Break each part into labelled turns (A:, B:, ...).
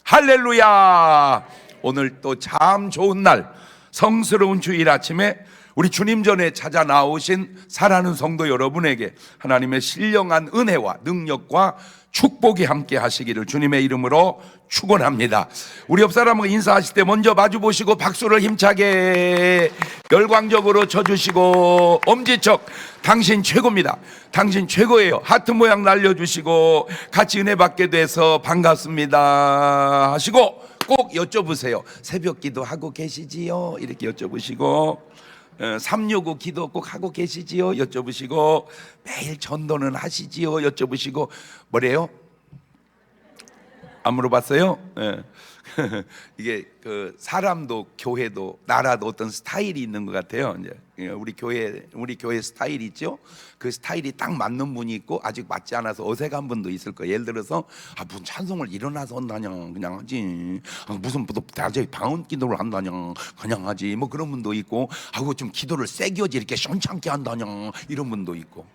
A: 할렐루야. 오늘 또 참 좋은 날, 성스러운 주일 아침에 우리 주님 전에 찾아 나오신 사랑하는 성도 여러분에게 하나님의 신령한 은혜와 능력과 축복이 함께 하시기를 주님의 이름으로 축원합니다. 우리 옆 사람과 인사하실 때 먼저 마주 보시고 박수를 힘차게 열광적으로 쳐주시고 엄지척 당신 최고입니다. 당신 최고예요. 하트 모양 날려주시고 같이 은혜 받게 돼서 반갑습니다 하시고 꼭 여쭤보세요. 새벽 기도 하고 계시지요? 이렇게 여쭤보시고 365 기도 꼭 하고 계시지요? 여쭤보시고 매일 전도는 하시지요? 여쭤보시고 뭐래요? 안 물어봤어요? 이게 그 사람도 교회도 나라도 어떤 스타일이 있는 것 같아요. 이제 우리 교회 스타일 있죠? 그 스타일이 딱 맞는 분이 있고 아직 맞지 않아서 어색한 분도 있을 거예요. 예를 들어서 무슨 찬송을 일어나서 한다냐 그냥 하지, 무슨 다저히 방언 기도를 한다냐 그냥 하지, 뭐 그런 분도 있고, 좀 기도를 세게 하지 이렇게 시원찮게 한다냐 이런 분도 있고.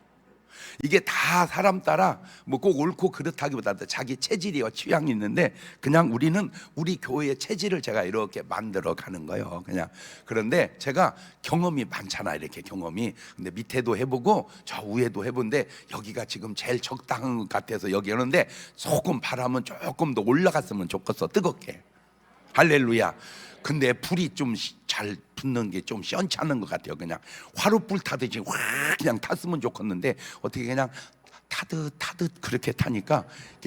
A: 이게 다 사람 따라 뭐 꼭 옳고 그렇다기보다도 자기 체질이와 취향이 있는데, 그냥 우리는 우리 교회의 체질을 제가 이렇게 만들어 가는 거예요. 그냥. 그런데 제가 경험이 많잖아, 이렇게 경험이. 근데 밑에도 해보고 저 위에도 해본데 여기가 지금 제일 적당한 것 같아서 여기 하는데, 조금 바람은 조금 더 올라갔으면 좋겠어, 뜨겁게. 할렐루야. 근데 불이 좀 잘 붙는 게 좀 시원찮은 것 같아요. 그냥 화롯불 타듯이 확 그냥 탔으면 좋겠는데 어떻게 그냥 타듯 그렇게 타니까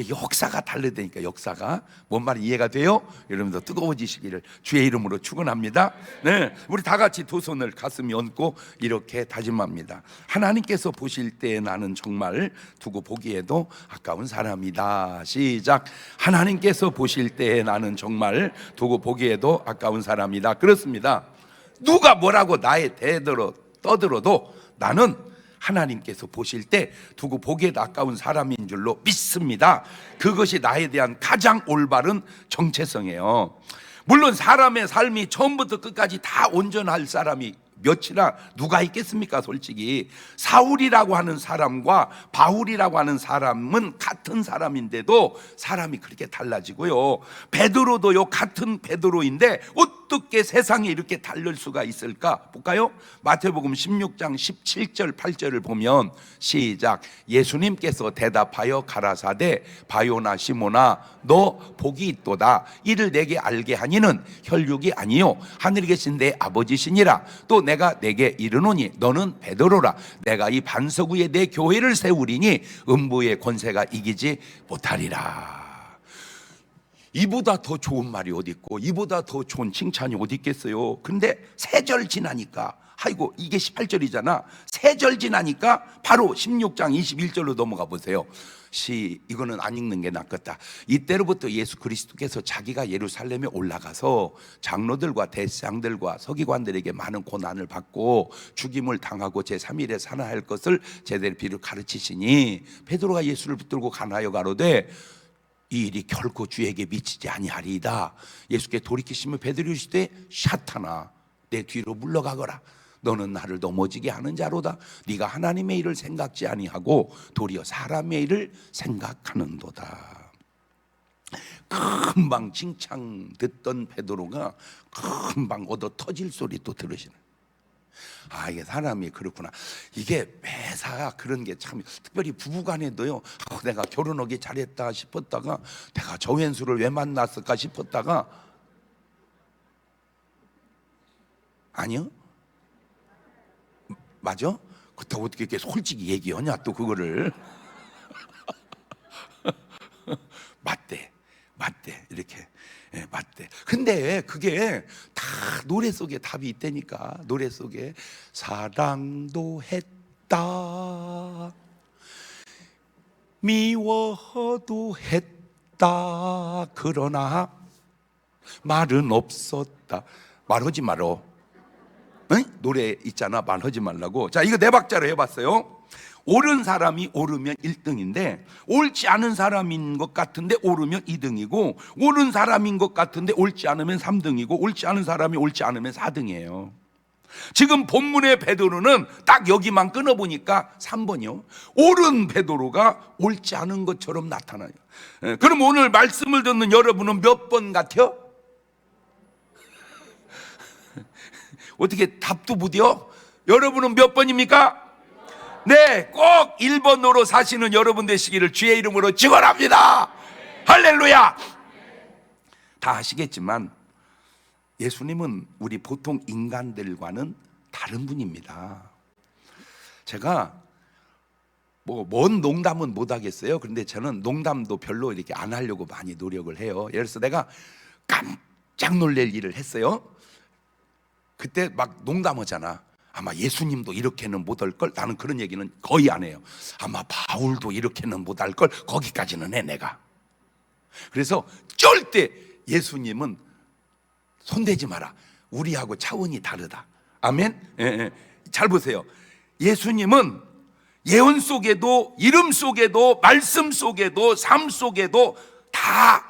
A: 역사가 다르다니까. 역사가 뭔 말이 이해가 돼요? 여러분도 뜨거워지시기를 주의 이름으로 축원합니다. 네, 우리 다 같이 두 손을 가슴에 얹고 이렇게 다짐합니다. 하나님께서 보실 때 나는 정말 두고 보기에도 아까운 사람이다. 시작. 하나님께서 보실 때 나는 정말 두고 보기에도 아까운 사람이다. 그렇습니다. 누가 뭐라고 나에 대들어 떠들어도 나는 하나님께서 보실 때 두고 보기에도 아까운 사람인 줄로 믿습니다. 그것이 나에 대한 가장 올바른 정체성이에요. 물론 사람의 삶이 처음부터 끝까지 다 온전할 사람이 몇이나 누가 있겠습니까? 솔직히 사울이라고 하는 사람과 바울이라고 하는 사람은 같은 사람인데도 사람이 그렇게 달라지고요. 베드로도요, 같은 베드로인데 어떻게 세상에 이렇게 다를 수가 있을까? 볼까요? 마태복음 16장 17절 8절을 보면 시작. 예수님께서 대답하여 가라사대 바요나 시모나 너 복이 있도다. 이를 내게 알게 하니는 혈육이 아니요 하늘에 계신 내 아버지시니라. 또 내가 내게 이르노니 너는 베드로라. 내가 이 반석 위에 내 교회를 세우리니 음부의 권세가 이기지 못하리라. 이보다 더 좋은 말이 어디 있고 이보다 더 좋은 칭찬이 어디 있겠어요? 근데 세 절 지나니까, 아이고 이게 18절이잖아. 세 절 지나니까 바로 16장 21절로 넘어가 보세요. 이거는 안 읽는 게 낫겠다. 이때로부터 예수 그리스도께서 자기가 예루살렘에 올라가서 장로들과 대장들과 서기관들에게 많은 고난을 받고 죽임을 당하고 제3일에 살아날 것을 제대로 비로 가르치시니 베드로가 예수를 붙들고 가나여 가로되 이 일이 결코 주에게 미치지 아니하리이다. 예수께 돌이키시면 베드로 이르시되 샤타나 내 뒤로 물러가거라. 너는 나를 넘어지게 하는 자로다. 네가 하나님의 일을 생각지 아니하고 도리어 사람의 일을 생각하는도다. 금방 칭찬 듣던 베드로가 금방 얻어 터질 소리 또 들으시네. 이게 사람이 그렇구나. 이게 매사가 그런 게 참, 특별히 부부간에도요, 내가 결혼하기 잘했다 싶었다가 내가 저 왼수를 왜 만났을까 싶었다가, 아니요? 맞아? 그렇다고 어떻게 이렇게 솔직히 얘기하냐 또 그거를. 맞대 이렇게. 맞대. 근데 그게 다 노래 속에 답이 있다니까. 노래 속에 사랑도 했다 미워도 했다 그러나 말은 없었다. 말하지 말어. 응? 노래 있잖아, 말하지 말라고. 자, 이거 네 박자로 해봤어요. 옳은 사람이 옳으면 1등인데 옳지 않은 사람인 것 같은데 옳으면 2등이고, 옳은 사람인 것 같은데 옳지 않으면 3등이고, 옳지 않은 사람이 옳지 않으면 4등이에요. 지금 본문의 베드로는 딱 여기만 끊어보니까 3번이요. 옳은 베드로가 옳지 않은 것처럼 나타나요. 그럼 오늘 말씀을 듣는 여러분은 몇 번 같아요? 어떻게 답도 못해요? 여러분은 몇 번입니까? 네, 꼭 1번으로 사시는 여러분 되시기를 주의 이름으로 축원합니다. 할렐루야. 다 아시겠지만 예수님은 우리 보통 인간들과는 다른 분입니다. 제가 뭔 농담은 못 하겠어요. 그런데 저는 농담도 별로 이렇게 안 하려고 많이 노력을 해요. 예를 들어서 내가 깜짝 놀랄 일을 했어요. 그때 막 농담하잖아. 아마 예수님도 이렇게는 못할 걸. 나는 그런 얘기는 거의 안 해요. 아마 바울도 이렇게는 못할 걸. 거기까지는 해 내가. 그래서 절대 예수님은 손대지 마라. 우리하고 차원이 다르다. 아멘. 잘 보세요. 예수님은 예언 속에도 이름 속에도 말씀 속에도 삶 속에도 다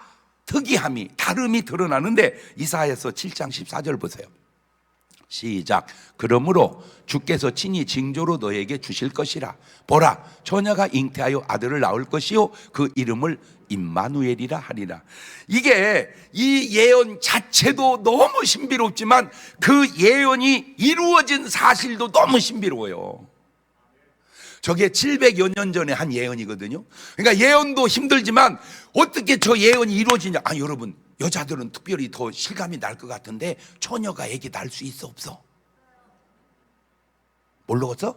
A: 특이함이 다름이 드러나는데 이사야서 7장 14절 보세요. 시작. 그러므로 주께서 친히 징조로 너에게 주실 것이라. 보라, 처녀가 잉태하여 아들을 낳을 것이요 그 이름을 임마누엘이라 하리라. 이게 이 예언 자체도 너무 신비롭지만 그 예언이 이루어진 사실도 너무 신비로워요. 저게 700여 년 전에 한 예언이거든요. 그러니까 예언도 힘들지만 어떻게 저 예언이 이루어지냐. 여러분, 여자들은 특별히 더 실감이 날 것 같은데 처녀가 애기 낳을 수 있어 없어? 모르겠어?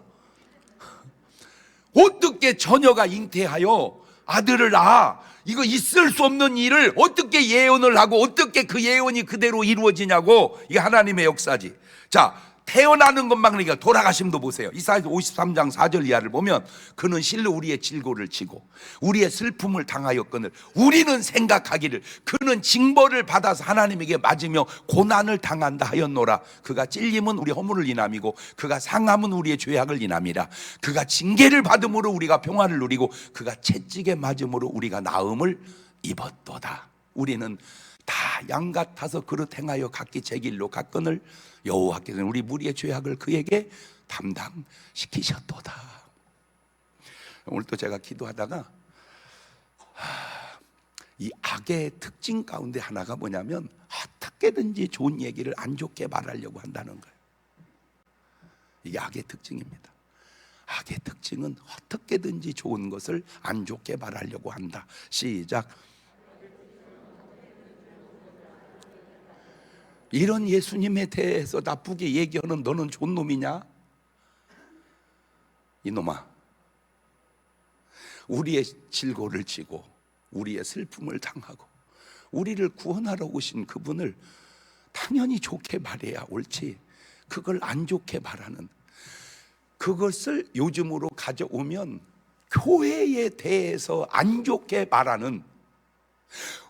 A: 어떻게 처녀가 잉태하여 아들을 낳아? 이거 있을 수 없는 일을 어떻게 예언을 하고 어떻게 그 예언이 그대로 이루어지냐고. 이게 하나님의 역사지. 자, 태어나는 것만. 그러니까 돌아가심도 보세요. 이사야서 53장 4절 이하를 보면 그는 실로 우리의 질고를 치고 우리의 슬픔을 당하였거늘 우리는 생각하기를 그는 징벌을 받아서 하나님에게 맞으며 고난을 당한다 하였노라. 그가 찔림은 우리 허물을 인함이고 그가 상함은 우리의 죄악을 인함이라. 그가 징계를 받음으로 우리가 평화를 누리고 그가 채찍에 맞음으로 우리가 나음을 입었도다. 우리는 다 양 같아서 그릇 행하여 각기 제 길로 갔거늘 여호와께서는 우리 무리의 죄악을 그에게 담당시키셨도다. 오늘 또 제가 기도하다가 이 악의 특징 가운데 하나가 뭐냐면 어떻게든지 좋은 얘기를 안 좋게 말하려고 한다는 거예요. 이게 악의 특징입니다. 악의 특징은 어떻게든지 좋은 것을 안 좋게 말하려고 한다. 시작. 이런 예수님에 대해서 나쁘게 얘기하는 너는 좋은 놈이냐? 이놈아, 우리의 질고를 지고 우리의 슬픔을 당하고 우리를 구원하러 오신 그분을 당연히 좋게 말해야 옳지, 그걸 안 좋게 말하는, 그것을 요즘으로 가져오면 교회에 대해서 안 좋게 말하는,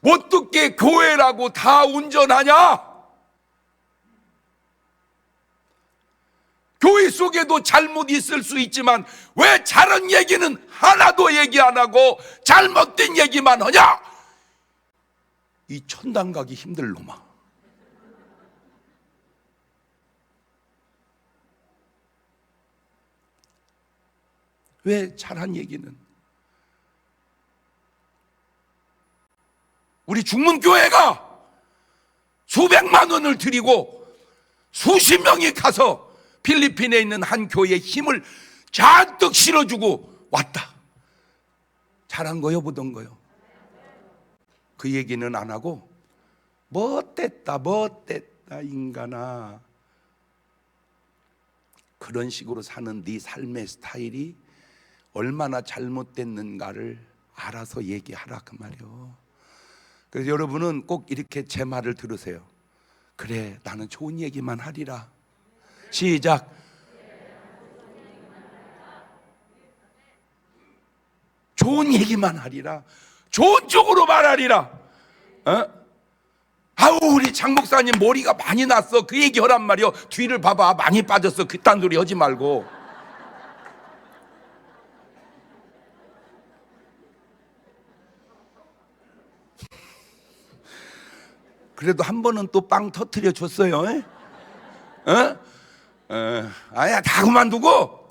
A: 어떻게 교회라고 다 온전하냐? 교회 속에도 잘못 있을 수 있지만 왜 잘한 얘기는 하나도 얘기 안 하고 잘못된 얘기만 하냐? 이 천당 가기 힘들 놈아. 왜 잘한 얘기는? 우리 중문교회가 수백만 원을 드리고 수십 명이 가서 필리핀에 있는 한 교회에 힘을 잔뜩 실어주고 왔다. 잘한 거요, 못한 거요? 그 얘기는 안 하고 못됐다 인간아. 그런 식으로 사는 네 삶의 스타일이 얼마나 잘못됐는가를 알아서 얘기하라 그 말이요. 그래서 여러분은 꼭 이렇게 제 말을 들으세요. 그래, 나는 좋은 얘기만 하리라. 시작. 좋은 얘기만 하리라. 좋은 쪽으로 말하리라. 아우, 우리 장 목사님 머리가 많이 났어. 그 얘기 하란 말이요. 뒤를 봐봐, 많이 빠졌어. 그딴 소리 하지 말고. 그래도 한 번은 또 빵 터트려 줬어요. 아야, 다 그만두고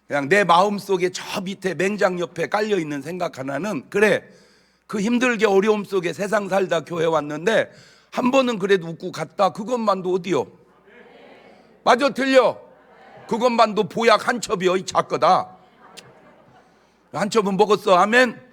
A: 그냥 내 마음속에 저 밑에 맹장 옆에 깔려있는 생각 하나는, 그래, 그 힘들게 어려움 속에 세상 살다 교회 왔는데 한 번은 그래도 웃고 갔다. 그것만도 어디요? 맞아, 틀려? 그것만도 보약 한 첩이요, 이 작거다. 한 첩은 먹었어. 아멘.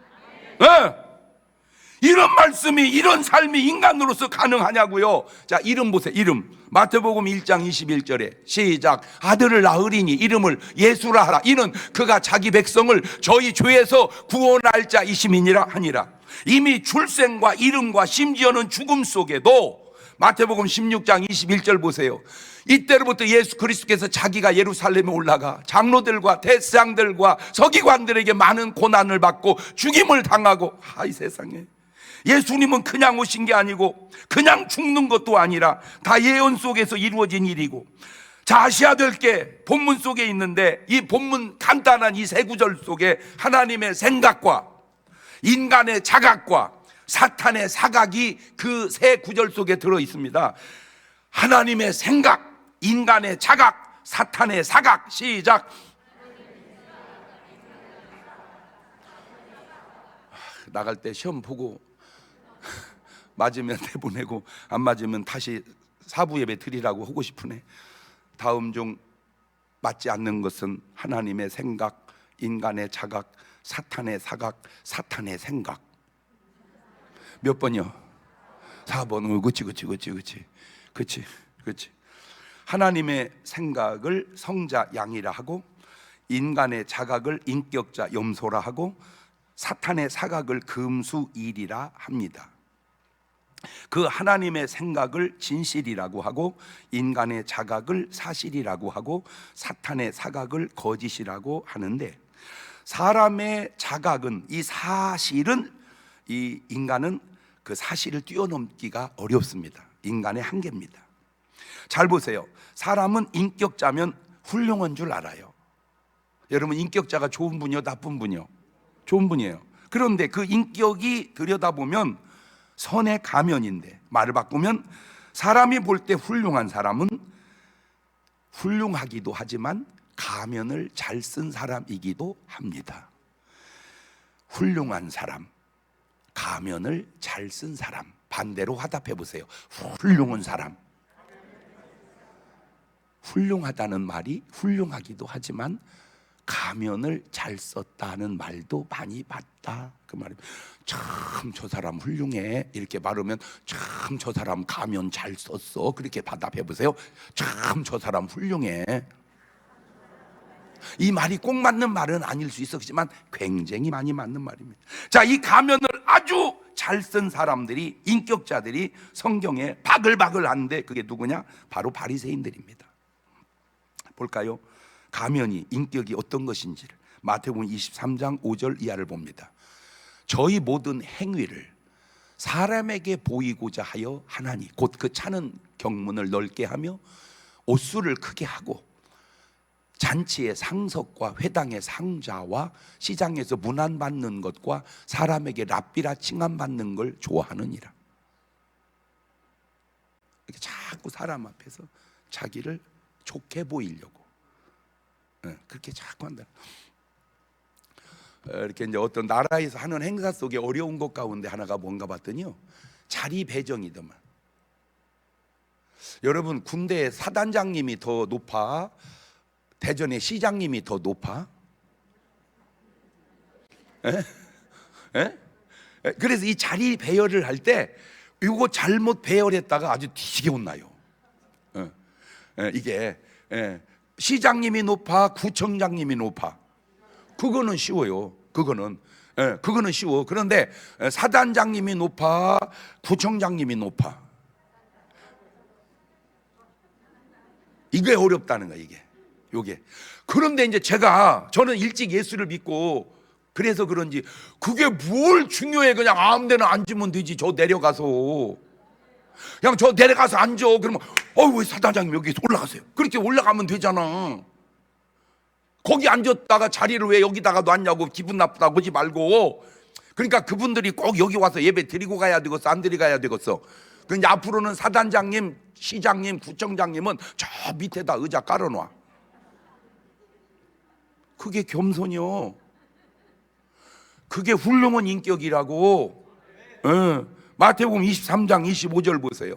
A: 이런 말씀이, 이런 삶이 인간으로서 가능하냐고요. 자, 이름 보세요. 이름 마태복음 1장 21절에 시작. 아들을 낳으리니 이름을 예수라 하라. 이는 그가 자기 백성을 저희 죄에서 구원할 자이심이니라 하니라. 이미 출생과 이름과 심지어는 죽음 속에도, 마태복음 16장 21절 보세요. 이때로부터 예수 그리스도께서 자기가 예루살렘에 올라가 장로들과 대장들과 서기관들에게 많은 고난을 받고 죽임을 당하고, 이 세상에, 예수님은 그냥 오신 게 아니고 그냥 죽는 것도 아니라 다 예언 속에서 이루어진 일이고, 자, 아셔야 될 게 본문 속에 있는데, 이 본문 간단한 이 세 구절 속에 하나님의 생각과 인간의 자각과 사탄의 사각이 그 세 구절 속에 들어 있습니다. 하나님의 생각, 인간의 자각, 사탄의 사각. 시작. 나갈 때 시험 보고 맞으면 내보내고 안 맞으면 다시 사부 예배 드리라고 하고 싶으네. 다음 중 맞지 않는 것은 하나님의 생각, 인간의 자각, 사탄의 사각, 사탄의 생각. 몇 번이요? 4번. 그치. 하나님의 생각을 성자 양이라 하고, 인간의 자각을 인격자 염소라 하고, 사탄의 사각을 금수일이라 합니다. 그 하나님의 생각을 진실이라고 하고, 인간의 자각을 사실이라고 하고, 사탄의 사각을 거짓이라고 하는데, 사람의 자각은, 이 사실은, 이 인간은 그 사실을 뛰어넘기가 어렵습니다. 인간의 한계입니다. 잘 보세요. 사람은 인격자면 훌륭한 줄 알아요. 여러분, 인격자가 좋은 분이요, 나쁜 분이요? 좋은 분이에요. 그런데 그 인격이 들여다보면 선의 가면인데, 말을 바꾸면 사람이 볼 때 훌륭한 사람은 훌륭하기도 하지만 가면을 잘 쓴 사람이기도 합니다. 훌륭한 사람, 가면을 잘 쓴 사람. 반대로 화답해 보세요. 훌륭한 사람. 훌륭하다는 말이 훌륭하기도 하지만 가면을 잘 썼다는 말도 많이 봤다, 그 말입니다. 참 저 사람 훌륭해, 이렇게 말하면 참 저 사람 가면 잘 썼어, 그렇게 화답해 보세요. 참 저 사람 훌륭해. 이 말이 꼭 맞는 말은 아닐 수 있었지만 굉장히 많이 맞는 말입니다. 자, 이 가면을 아주 잘 쓴 사람들이, 인격자들이 성경에 바글바글 하는데, 그게 누구냐? 바로 바리새인들입니다. 볼까요? 가면이, 인격이 어떤 것인지를 마태복음 23장 5절 이하를 봅니다. 저희 모든 행위를 사람에게 보이고자 하여 하나니, 곧 그 차는 경문을 넓게 하며 옷수를 크게 하고 잔치의 상석과 회당의 상자와 시장에서 문안받는 것과 사람에게 랍비라 칭함받는 걸 좋아하느니라. 이렇게 자꾸 사람 앞에서 자기를 좋게 보이려고, 그렇게 자꾸 한다. 이렇게 이제 어떤 나라에서 하는 행사 속에 어려운 것 가운데 하나가 뭔가 봤더니요, 자리 배정이더만. 여러분, 군대에 사단장님이 더 높아? 대전의 시장님이 더 높아? 그래서 이 자리 배열을 할 때 이거 잘못 배열했다가 아주 뒤지게 혼나요. 이게 시장님이 높아, 구청장님이 높아? 그거는 쉬워요. 그거는 쉬워. 그런데 사단장님이 높아, 구청장님이 높아? 이게 어렵다는 거야, 요게. 그런데 이제 저는 일찍 예수를 믿고 그래서 그런지 그게 뭘 중요해. 그냥 아무 데나 앉으면 되지. 저 내려가서 그냥 저 내려가서 앉아. 그러면 왜 사단장님 여기서 올라가세요? 그렇게 올라가면 되잖아. 거기 앉았다가 자리를 왜 여기다가 놨냐고 기분 나쁘다고 하지 말고. 그러니까 그분들이 꼭 여기 와서 예배 드리고 가야 되겠어, 안 드리고 가야 되겠어? 근데 앞으로는 사단장님, 시장님, 구청장님은 저 밑에다 의자 깔아놔. 그게 겸손이요. 그게 훌륭한 인격이라고. 마태복음 23장 25절 보세요.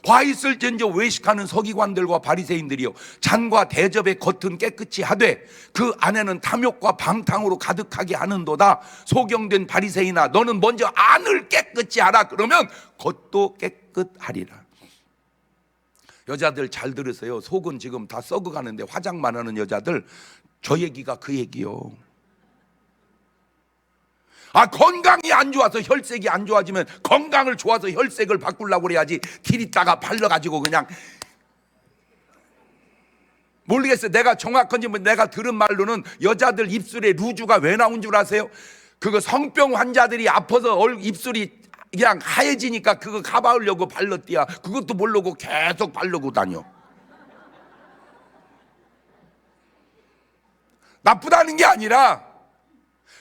A: 화 있을진저 외식하는 서기관들과 바리새인들이요, 잔과 대접의 겉은 깨끗이 하되 그 안에는 탐욕과 방탕으로 가득하게 하는도다. 소경된 바리새인아, 너는 먼저 안을 깨끗이 하라. 그러면 겉도 깨끗하리라. 여자들 잘 들으세요. 속은 지금 다 썩어가는데 화장만 하는 여자들, 저 얘기가 그 얘기요. 건강이 안 좋아서 혈색이 안 좋아지면 건강을 좋아서 혈색을 바꾸려고 그래야지, 길 있다가 발라가지고 그냥. 모르겠어요. 내가 정확한지. 내가 들은 말로는 여자들 입술에 루즈가 왜 나온 줄 아세요? 그거 성병 환자들이 아파서 입술이 그냥 하얘지니까 그거 가봐오려고 발랐디야. 그것도 모르고 계속 바르고 다녀. 나쁘다는 게 아니라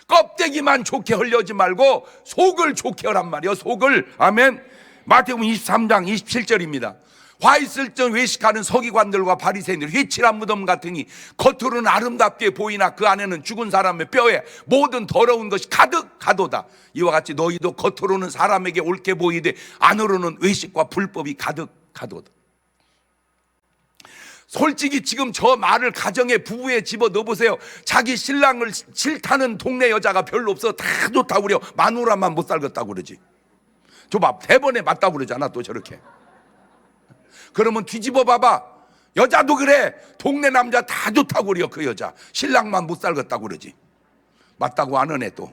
A: 껍데기만 좋게 하려지 말고 속을 좋게 하란 말이요. 속을. 아멘. 마태복음 23장 27절입니다. 화 있을 적 외식하는 서기관들과 바리새인들, 회칠한 무덤 같으니 겉으로는 아름답게 보이나 그 안에는 죽은 사람의 뼈에 모든 더러운 것이 가득하도다. 이와 같이 너희도 겉으로는 사람에게 옳게 보이되 안으로는 외식과 불법이 가득하도다. 솔직히 지금 저 말을 가정에, 부부에 집어 넣어보세요. 자기 신랑을 싫다는 동네 여자가 별로 없어. 다 좋다고 그래요. 마누라만 못 살겠다고 그러지. 저 봐, 대번에 맞다고 그러잖아 또 저렇게. 그러면 뒤집어 봐봐. 여자도 그래. 동네 남자 다 좋다고 그래요. 그 여자 신랑만 못 살겠다고 그러지. 맞다고 안 하네 또.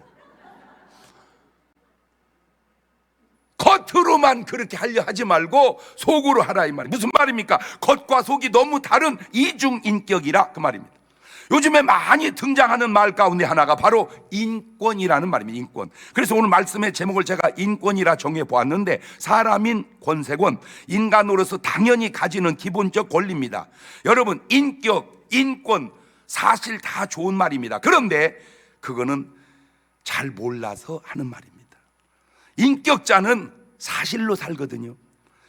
A: 겉으로만 그렇게 하려 하지 말고 속으로 하라 이 말이에요. 무슨 말입니까? 겉과 속이 너무 다른 이중인격이라 그 말입니다. 요즘에 많이 등장하는 말 가운데 하나가 바로 인권이라는 말입니다. 인권. 그래서 오늘 말씀의 제목을 제가 인권이라 정해 보았는데, 사람인 권세권, 인간으로서 당연히 가지는 기본적 권리입니다. 여러분, 인격, 인권 사실 다 좋은 말입니다. 그런데 그거는 잘 몰라서 하는 말입니다. 인격자는 사실로 살거든요.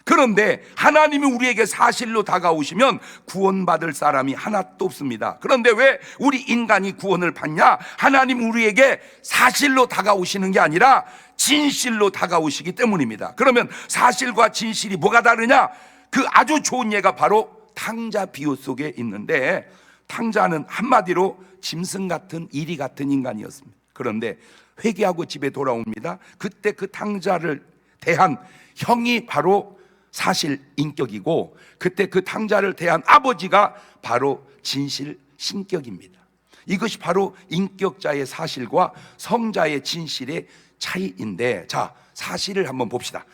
A: 그런데 하나님이 우리에게 사실로 다가오시면 구원받을 사람이 하나도 없습니다. 그런데 왜 우리 인간이 구원을 받냐? 하나님 우리에게 사실로 다가오시는 게 아니라 진실로 다가오시기 때문입니다. 그러면 사실과 진실이 뭐가 다르냐? 그 아주 좋은 예가 바로 탕자 비유 속에 있는데, 탕자는 한마디로 짐승 같은 이리 같은 인간이었습니다. 그런데 회개하고 집에 돌아옵니다. 그때 그 탕자를 대한 형이 바로 사실 인격이고, 그때 그 탕자를 대한 아버지가 바로 진실 신격입니다. 이것이 바로 인격자의 사실과 성자의 진실의 차이인데, 자, 사실을 한번 봅시다.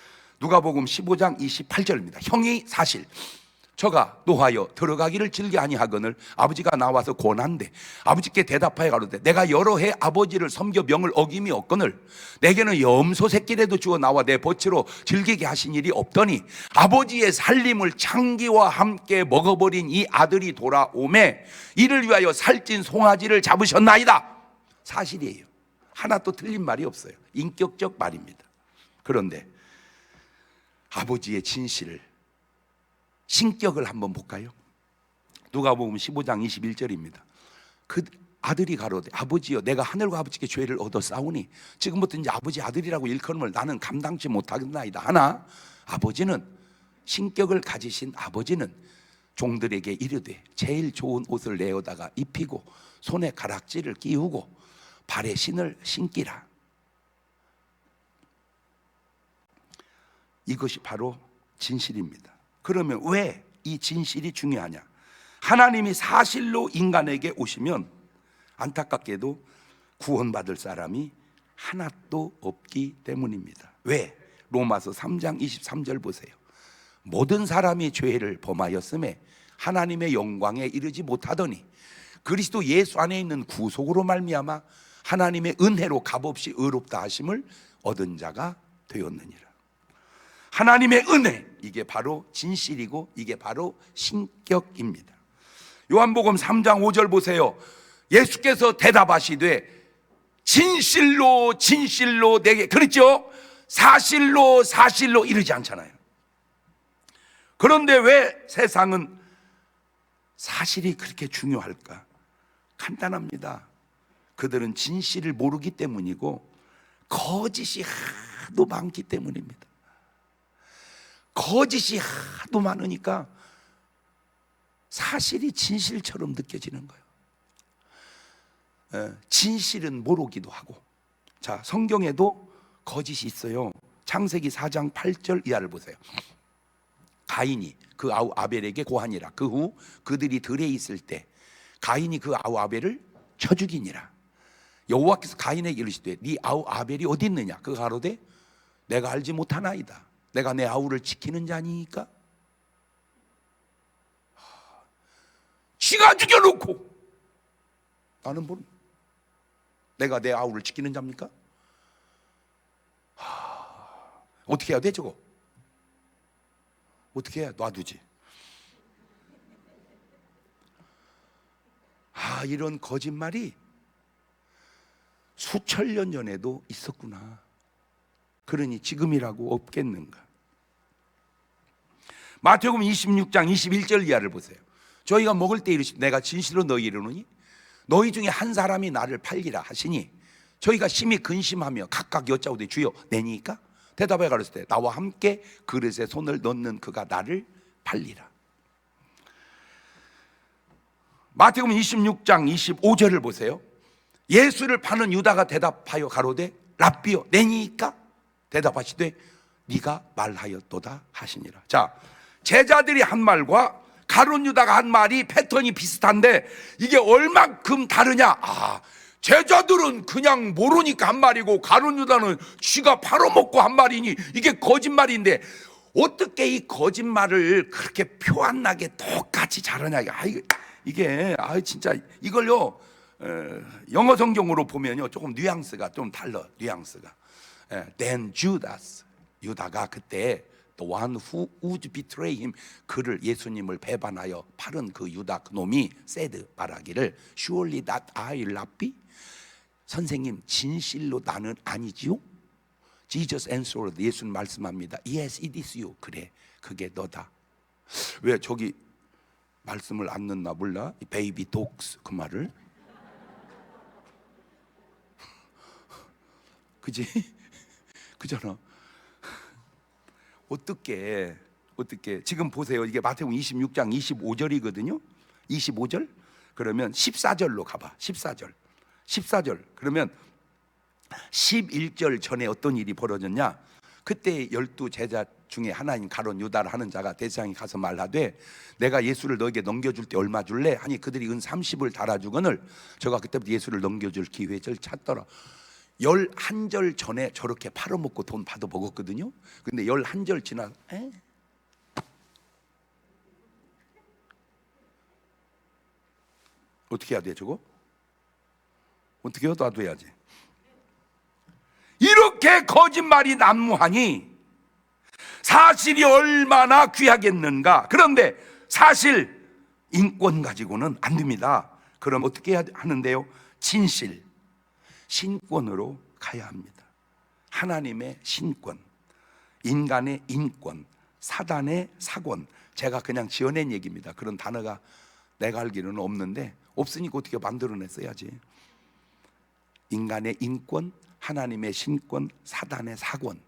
A: 누가복음 15장 28절입니다. 형이 사실, 저가 노하여 들어가기를 즐겨 아니하거늘 아버지가 나와서 권한대. 아버지께 대답하여 가로되 내가 여러 해 아버지를 섬겨 명을 어김이 없거늘 내게는 염소 새끼라도 주어 나와 내 버치로 즐기게 하신 일이 없더니 아버지의 살림을 창기와 함께 먹어버린 이 아들이 돌아오매 이를 위하여 살찐 송아지를 잡으셨나이다. 사실이에요. 하나도 틀린 말이 없어요. 인격적 말입니다. 그런데 아버지의 진실을, 신격을 한번 볼까요? 누가복음 15장 21절입니다. 그 아들이 가로되 아버지여 내가 하늘과 아버지께 죄를 얻어 싸우니 지금부터 이제 아버지 아들이라고 일컬음을 나는 감당치 못하겠나이다 하나, 아버지는, 신격을 가지신 아버지는 종들에게 이르되 제일 좋은 옷을 내어다가 입히고 손에 가락지를 끼우고 발에 신을 신기라. 이것이 바로 진실입니다. 그러면 왜 이 진실이 중요하냐? 하나님이 사실로 인간에게 오시면 안타깝게도 구원받을 사람이 하나도 없기 때문입니다. 왜? 로마서 3장 23절 보세요. 모든 사람이 죄를 범하였음에 하나님의 영광에 이르지 못하더니 그리스도 예수 안에 있는 구속으로 말미암아 하나님의 은혜로 값없이 의롭다 하심을 얻은 자가 되었느니라. 하나님의 은혜, 이게 바로 진실이고 이게 바로 신격입니다. 요한복음 3장 5절 보세요. 예수께서 대답하시되 진실로 진실로 내게, 그렇죠? 사실로 사실로 이르지 않잖아요. 그런데 왜 세상은 사실이 그렇게 중요할까? 간단합니다. 그들은 진실을 모르기 때문이고 거짓이 하도 많기 때문입니다. 거짓이 하도 많으니까 사실이 진실처럼 느껴지는 거예요. 진실은 모르기도 하고. 자, 성경에도 거짓이 있어요. 창세기 4장 8절 이하를 보세요. 가인이 그 아우 아벨에게 고하니라. 그 후 그들이 들에 있을 때 가인이 그 아우 아벨을 쳐 죽이니라. 여호와께서 가인에게 이르시되 네 아우 아벨이 어디 있느냐? 그가 가로되 내가 알지 못하나이다. 내가 내 아우를 지키는 자니까. 지가 죽여놓고 나는 뭘 내가 내 아우를 지키는 자입니까? 어떻게 해야 돼 저거? 어떻게 해야 놔두지? 이런 거짓말이 수천 년 전에도 있었구나. 그러니 지금이라고 없겠는가? 마태복음 26장 21절 이하를 보세요. 저희가 먹을 때 이르시되 내가 진실로 너희 이르노니 너희 중에 한 사람이 나를 팔리라 하시니 저희가 심히 근심하며 각각 여짜오되 주여 내니까? 대답해 가로되 때 나와 함께 그릇에 손을 넣는 그가 나를 팔리라. 마태복음 26장 25절을 보세요. 예수를 파는 유다가 대답하여 가로되 랍비여 내니까? 대답하시되 네가 말하였도다 하시니라. 자, 제자들이 한 말과 가룟 유다가 한 말이 패턴이 비슷한데 이게 얼만큼 다르냐? 제자들은 그냥 모르니까 한 말이고 가룟 유다는 쥐가 팔아먹고 한 말이니 이게 거짓말인데 어떻게 이 거짓말을 그렇게 표 안 나게 똑같이 잘하냐? 이게 진짜 이걸요 영어 성경으로 보면요 조금 뉘앙스가 좀 달라. 뉘앙스가 Then Judas, 유다가 그때 The one who would betray him, 그를 예수님을 배반하여 팔은 그 유다 그놈이 said 말하기를 Surely that I Rabbi, 선생님 진실로 나는 아니지요? Jesus answered, 예수는 말씀합니다. Yes, it is you. 그래, 그게 너다. 왜 저기 말씀을 안 넣나 몰라? 베이비 독스 그 말을 그지? 그잖아. 어떻게 지금 보세요. 이게 마태복음 26장 25절이거든요. 25절? 그러면 14절로 가봐. 14절. 그러면 11절 전에 어떤 일이 벌어졌냐? 그때 12 제자 중에 하나인 가룟 유다를 하는 자가 대제사장이 가서 말하되 내가 예수를 너에게 넘겨줄 때 얼마 줄래? 하니 그들이 은 30을 달아주거늘 저가 그때부터 예수를 넘겨줄 기회를 찾더라. 11절 전에 저렇게 팔아먹고 돈 받아 먹었거든요. 근데 11절 지나 어떻게 해야 돼 저거? 어떻게 놔둬야지. 이렇게 거짓말이 난무하니 사실이 얼마나 귀하겠는가. 그런데 사실 인권 가지고는 안 됩니다. 그럼 어떻게 해야 하는데요? 진실, 신권으로 가야 합니다. 하나님의 신권, 인간의 인권, 사단의 사권. 제가 그냥 지어낸 얘기입니다. 그런 단어가 내가 알기로는 없는데 없으니까 어떻게 만들어냈어야지. 인간의 인권, 하나님의 신권, 사단의 사권.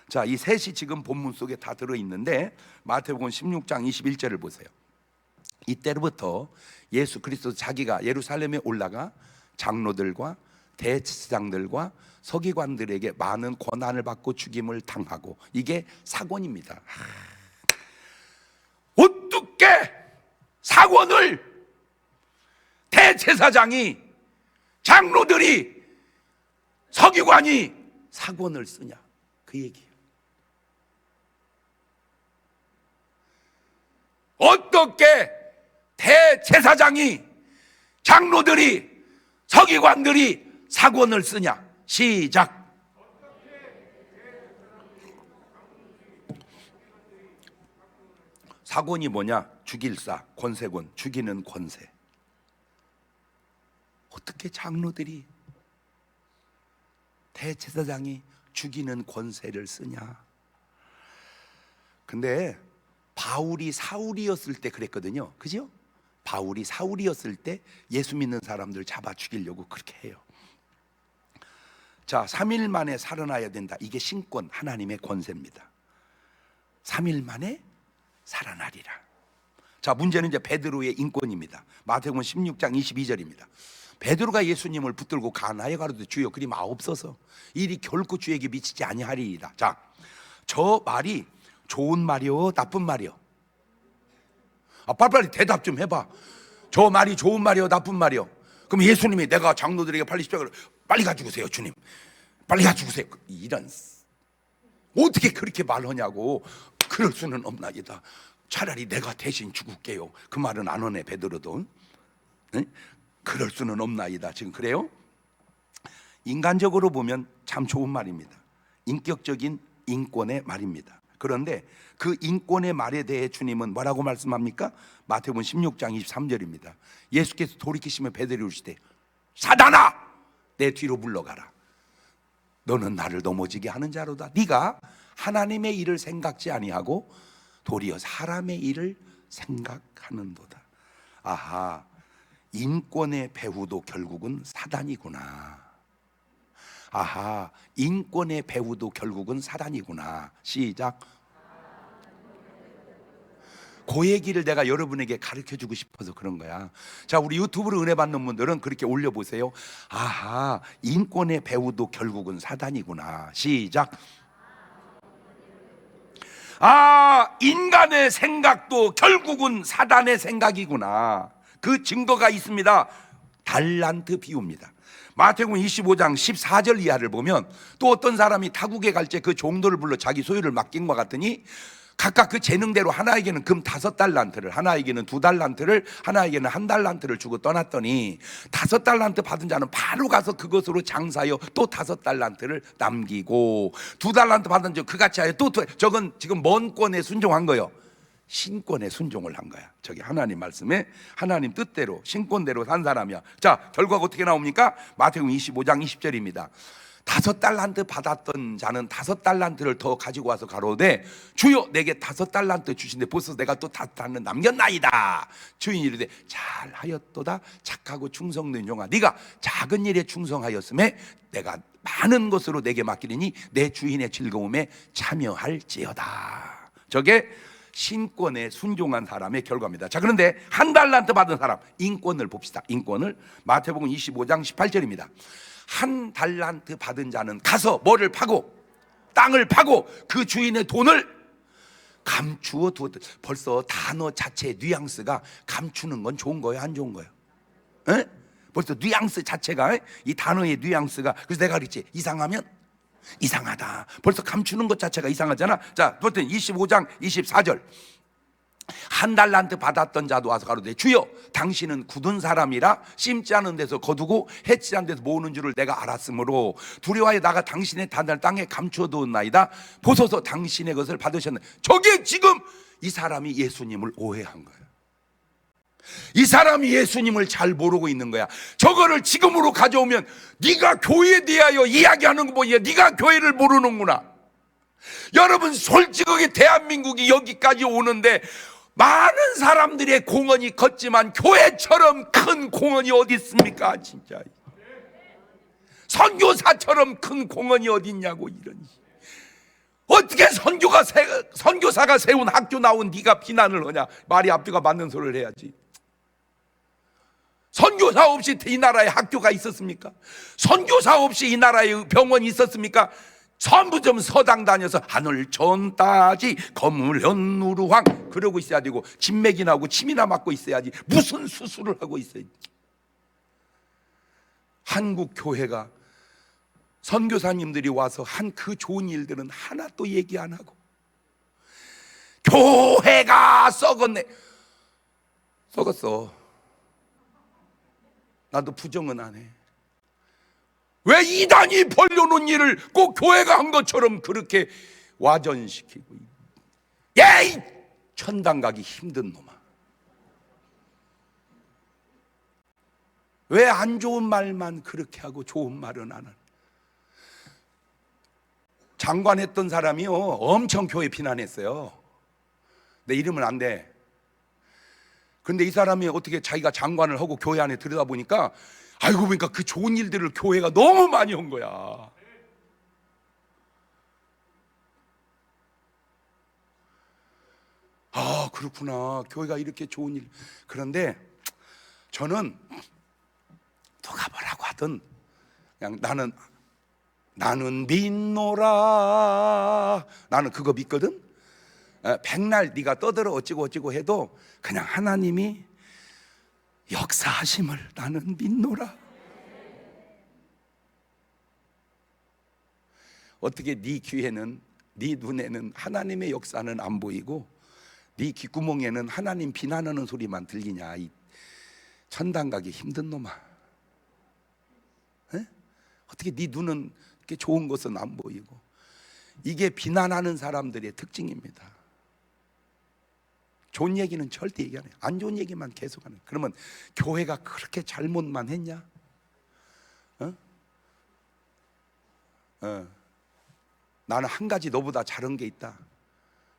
A: 자, 이 셋이 지금 본문 속에 다 들어있는데 마태복음 16장 21절을 보세요. 이때로부터 예수 그리스도 자기가 예루살렘에 올라가 장로들과 대제사장들과 서기관들에게 많은 고난을 받고 죽임을 당하고, 이게 사권입니다. 어떻게 사권을 대제사장이, 장로들이, 서기관이 사권을 쓰냐, 그 얘기예요. 어떻게 대제사장이, 장로들이, 서기관들이 사권을 쓰냐. 시작. 사권이 뭐냐? 죽일사, 권세권, 죽이는 권세. 어떻게 장로들이, 대제사장이 죽이는 권세를 쓰냐. 근데 바울이 사울이었을 때 그랬거든요. 그죠? 바울이 사울이었을 때 예수 믿는 사람들 잡아 죽이려고 그렇게 해요. 자, 3일 만에 살아나야 된다. 이게 신권, 하나님의 권세입니다. 3일 만에 살아나리라. 자, 문제는 이제 베드로의 인권입니다. 마태복음 16장 22절입니다. 베드로가 예수님을 붙들고 간하여 가로되 주여 그리 마옵소서 일이 결코 주에게 미치지 아니하리이다. 자, 저 말이 좋은 말이요 나쁜 말이요? 빨리빨리 대답 좀 해봐. 저 말이 좋은 말이요 나쁜 말이요? 그럼 예수님이 내가 장로들에게 빨리 십자가를 빨리 가지고 오세요 주님, 빨리 가지고 오세요, 이런, 어떻게 그렇게 말하냐고. 그럴 수는 없나이다. 차라리 내가 대신 죽을게요. 그 말은 안 하네 베드로도. 네? 그럴 수는 없나이다. 지금 그래요? 인간적으로 보면 참 좋은 말입니다. 인격적인 인권의 말입니다. 그런데 그 인권의 말에 대해 주님은 뭐라고 말씀합니까? 마태복음 16장 23절입니다. 예수께서 돌이키시며 베드로를 이르시되 사단아 내 뒤로 물러가라. 너는 나를 넘어지게 하는 자로다. 네가 하나님의 일을 생각지 아니하고 도리어 사람의 일을 생각하는도다. 아하, 인권의 배후도 결국은 사단이구나. 아하, 인권의 배후도 결국은 사단이구나. 시작. 그 얘기를 내가 여러분에게 가르쳐주고 싶어서 그런 거야. 자, 우리 유튜브로 은혜 받는 분들은 그렇게 올려보세요. 아하, 인권의 배후도 결국은 사단이구나. 시작. 아, 인간의 생각도 결국은 사단의 생각이구나. 그 증거가 있습니다. 달란트 비유입니다. 마태복음 25장 14절 이하를 보면 또 어떤 사람이 타국에 갈 때 그 종도를 불러 자기 소유를 맡긴 것 같더니 각각 그 재능대로 하나에게는 금 5달란트를, 하나에게는 2달란트를, 하나에게는 1달란트를 주고 떠났더니 5달란트 받은 자는 바로 가서 그것으로 장사하여 또 5달란트를 남기고 2달란트 받은 자 그같이 하여 또 저건 지금 뭔 권에 순종한 거예요? 신권에 순종을 한 거야. 저기 하나님 말씀에 하나님 뜻대로 신권대로 산 사람이야. 자, 결과가 어떻게 나옵니까? 마태복음 25장 20절입니다. 5달란트 받았던 자는 5달란트를 더 가지고 와서 가로되 주여 내게 5달란트 주신데 벌써 내가 또 5달란트 남겼나이다. 주인이 이르되 잘하였도다 착하고 충성된 종아, 네가 작은 일에 충성하였음에 내가 많은 것으로 내게 맡기리니 내 주인의 즐거움에 참여할지어다. 저게 신권에 순종한 사람의 결과입니다. 자, 그런데 1달란트 받은 사람 인권을 봅시다. 인권을 마태복음 25장 18절입니다. 1달란트 받은 자는 가서 뭐를 파고 땅을 파고 그 주인의 돈을 감추어 두었다. 벌써 단어 자체의 뉘앙스가 감추는 건 좋은 거예요, 안 좋은 거예요? 에? 벌써 뉘앙스 자체가, 이 단어의 뉘앙스가, 그래서 내가 그랬지, 이상하면 이상하다. 벌써 감추는 것 자체가 이상하잖아. 자, 또 25장 24절. 1달란트 받았던 자도 와서 가로되 주여 당신은 굳은 사람이라 심지 않은 데서 거두고 해치지 않은 데서 모으는 줄을 내가 알았으므로 두려워하여 나가 당신의 단을 땅에 감춰두었나이다. 보소서 당신의 것을 받으셨네. 저게 지금 이 사람이 예수님을 오해한 거예요. 이 사람이 예수님을 잘 모르고 있는 거야. 저거를 지금으로 가져오면 네가 교회에 대하여 이야기하는 거 보니까 네가 교회를 모르는구나. 여러분, 솔직하게 대한민국이 여기까지 오는데 많은 사람들의 공헌이 컸지만 교회처럼 큰 공헌이 어디 있습니까? 진짜 선교사처럼 큰 공헌이 어디 있냐고. 이런, 어떻게 선교사가 세운 학교 나온 네가 비난을 하냐. 말이 앞뒤가 맞는 소리를 해야지. 선교사 없이 이 나라에 학교가 있었습니까? 선교사 없이 이 나라에 병원이 있었습니까? 전부 좀 서당 다녀서 하늘 전따지 검을 현누루황 그러고 있어야 되고 진맥이 나고 침이나 맞고 있어야지. 무슨 수술을 하고 있어야지. 한국 교회가 선교사님들이 와서 한 그 좋은 일들은 하나 또 얘기 안 하고 교회가 썩었네. 썩었어. 나도 부정은 안 해. 왜 이단이 벌려놓은 일을 꼭 교회가 한 것처럼 그렇게 와전시키고. 에이, 천당 가기 힘든 놈아. 왜 안 좋은 말만 그렇게 하고 좋은 말은 안 하는. 장관했던 사람이요 엄청 교회 비난했어요. 내 이름은 안 돼. 근데 이 사람이 어떻게 자기가 장관을 하고 교회 안에 들여다보니까 알고 보니까 그 좋은 일들을 교회가 너무 많이 한 거야. 아, 그렇구나. 교회가 이렇게 좋은 일. 그런데 저는 누가 뭐라고 하든 그냥 나는 믿노라. 나는 그거 믿거든. 백날 네가 떠들어 어찌고 해도 그냥 하나님이 역사하심을 나는 믿노라. 어떻게 네 귀에는, 네 눈에는 하나님의 역사는 안 보이고 네 귓구멍에는 하나님 비난하는 소리만 들리냐, 이 천당 가기 힘든 놈아. 에? 어떻게 네 눈은 이렇게 좋은 것은 안 보이고. 이게 비난하는 사람들의 특징입니다. 좋은 얘기는 절대 얘기 안 해요. 안 좋은 얘기만 계속하는. 그러면 교회가 그렇게 잘못만 했냐? 나는 한 가지 너보다 잘한 게 있다.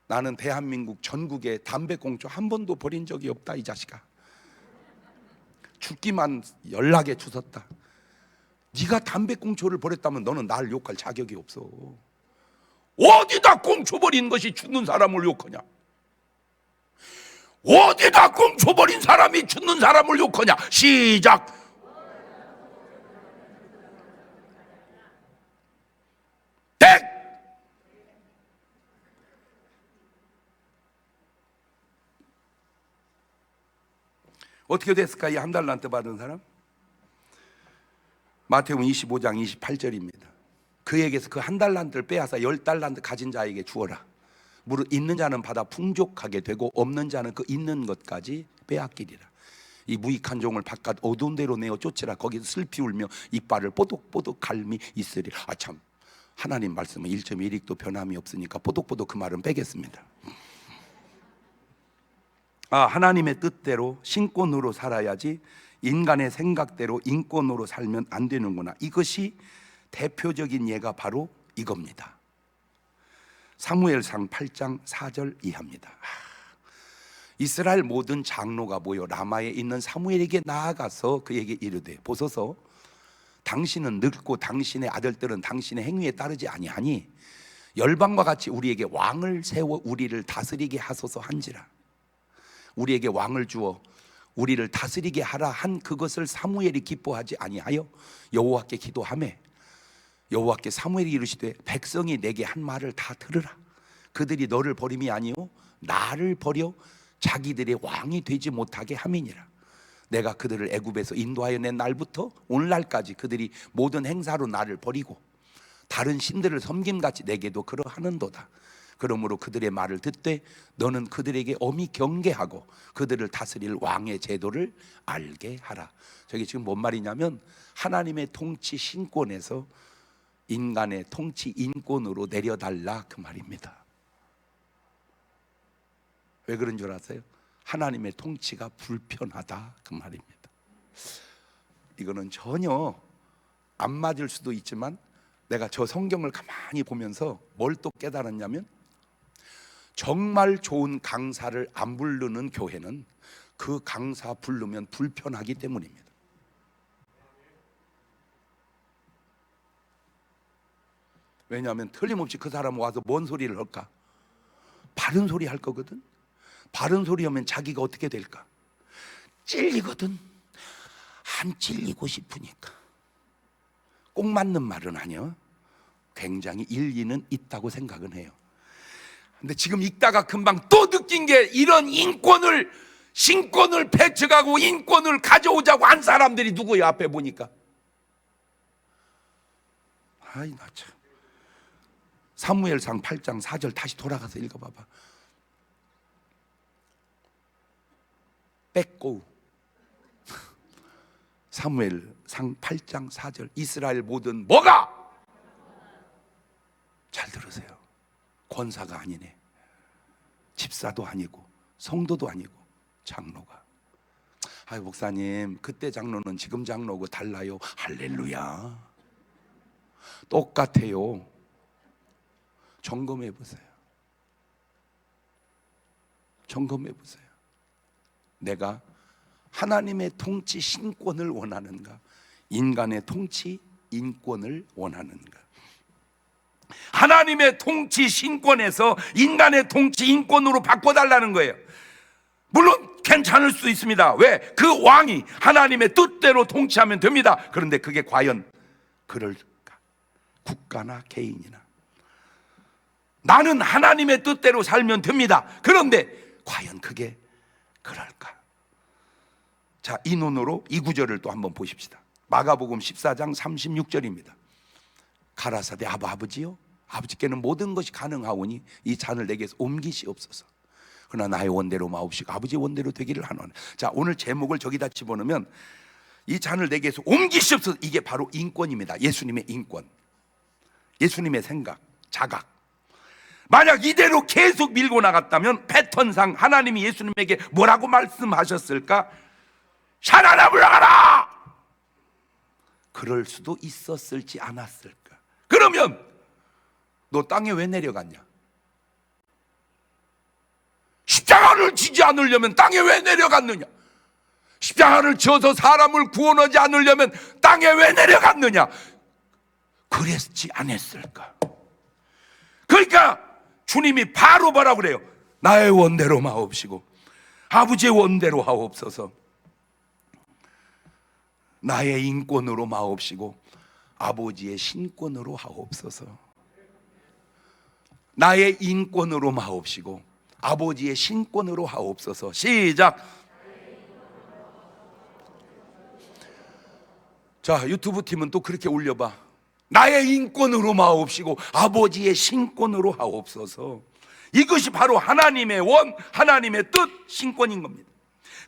A: 나는 대한민국 전국에 담배꽁초 한 번도 버린 적이 없다. 이 자식아, 죽기만 연락에 주웠다. 네가 담배꽁초를 버렸다면 너는 날 욕할 자격이 없어. 어디다 꽁초 버린 것이 죽는 사람을 욕하냐? 어디다 꽁초 버린 사람이 죽는 사람을 욕하냐? 시작. 백. 어떻게 됐을까? 이 한 달란트 받은 사람? 마태복음 25장 28절입니다. 그에게서 그 한 달란트를 빼앗아 10달란트 가진 자에게 주어라. 무릇 있는 자는 받아 풍족하게 되고 없는 자는 그 있는 것까지 빼앗기리라. 이 무익한 종을 바깥 어두운 데로 내어 쫓으라. 거기서 슬피 울며 이빨을 뽀독뽀독 갈미 있으리. 아, 참, 하나님 말씀은 1.1익도 변함이 없으니까 뽀독뽀독 그 말은 빼겠습니다. 하나님의 뜻대로 신권으로 살아야지 인간의 생각대로 인권으로 살면 안 되는구나. 이것이 대표적인 예가 바로 이겁니다. 사무엘상 8장 4절 이하입니다. 이스라엘 모든 장로가 모여 라마에 있는 사무엘에게 나아가서 그에게 이르되, 보소서 당신은 늙고 당신의 아들들은 당신의 행위에 따르지 아니하니 열방과 같이 우리에게 왕을 세워 우리를 다스리게 하소서 한지라. 우리에게 왕을 주어 우리를 다스리게 하라 한 그것을 사무엘이 기뻐하지 아니하여 여호와께 기도하매 여호와께 사무엘이 이르시되, 백성이 내게 한 말을 다 들으라. 그들이 너를 버림이 아니요 나를 버려 자기들의 왕이 되지 못하게 함이니라. 내가 그들을 애굽에서 인도하여 낸 날부터 오늘날까지 그들이 모든 행사로 나를 버리고 다른 신들을 섬김같이 내게도 그러하는도다. 그러므로 그들의 말을 듣되 너는 그들에게 엄히 경계하고 그들을 다스릴 왕의 제도를 알게 하라. 저게 지금 뭔 말이냐면 하나님의 통치 신권에서 인간의 통치 인권으로 내려달라 그 말입니다. 왜 그런 줄 아세요? 하나님의 통치가 불편하다 그 말입니다. 이거는 전혀 안 맞을 수도 있지만 내가 저 성경을 가만히 보면서 뭘 또 깨달았냐면, 정말 좋은 강사를 안 부르는 교회는 그 강사 부르면 불편하기 때문입니다. 왜냐하면 틀림없이 그 사람 와서 뭔 소리를 할까? 바른 소리 할 거거든. 바른 소리 하면 자기가 어떻게 될까? 찔리거든. 안 찔리고 싶으니까. 꼭 맞는 말은 아니요. 굉장히 일리는 있다고 생각은 해요. 근데 지금 읽다가 금방 또 느낀 게, 이런 인권을, 신권을 배척하고 인권을 가져오자고 한 사람들이 누구예요? 앞에 보니까. 아이, 나 참. 사무엘상 8장 4절 다시 돌아가서 읽어봐봐. 뺏고. 사무엘상 8장 4절. 이스라엘 모든 뭐가? 잘 들으세요. 권사가 아니네. 집사도 아니고 성도도 아니고 장로가. 아유, 목사님, 그때 장로는 지금 장로고 달라요. 할렐루야. 똑같아요. 점검해 보세요. 점검해 보세요. 내가 하나님의 통치 신권을 원하는가, 인간의 통치 인권을 원하는가? 하나님의 통치 신권에서 인간의 통치 인권으로 바꿔달라는 거예요. 물론 괜찮을 수 있습니다. 왜? 그 왕이 하나님의 뜻대로 통치하면 됩니다. 그런데 그게 과연 그럴까? 국가나 개인이나 나는 하나님의 뜻대로 살면 됩니다. 그런데 과연 그게 그럴까? 자, 이 눈으로 이 구절을 또 한번 보십시다. 마가복음 14장 36절입니다. 가라사대 아버지요, 아버지께는 모든 것이 가능하오니 이 잔을 내게서 옮기시옵소서. 그러나 나의 원대로 마옵시고 아버지의 원대로 되기를 하노니. 자, 오늘 제목을 저기다 집어넣으면 이 잔을 내게서 옮기시옵소서. 이게 바로 인권입니다. 예수님의 인권, 예수님의 생각, 자각. 만약 이대로 계속 밀고 나갔다면 패턴상 하나님이 예수님에게 뭐라고 말씀하셨을까? 산 하나 물러가라! 그럴 수도 있었을지 않았을까? 그러면 너 땅에 왜 내려갔냐? 십자가를 지지 않으려면 땅에 왜 내려갔느냐? 십자가를 지어서 사람을 구원하지 않으려면 땅에 왜 내려갔느냐? 그랬지 않았을까? 그러니까 주님이 바로 뭐라고 그래요? 나의 원대로 마옵시고 아버지의 원대로 하옵소서. 나의 인권으로 마옵시고 아버지의 신권으로 하옵소서. 나의 인권으로 마옵시고 아버지의 신권으로 하옵소서. 시작. 자, 유튜브 팀은 또 그렇게 올려봐. 나의 인권으로 마옵시고 아버지의 신권으로 하옵소서. 이것이 바로 하나님의 원, 하나님의 뜻, 신권인 겁니다.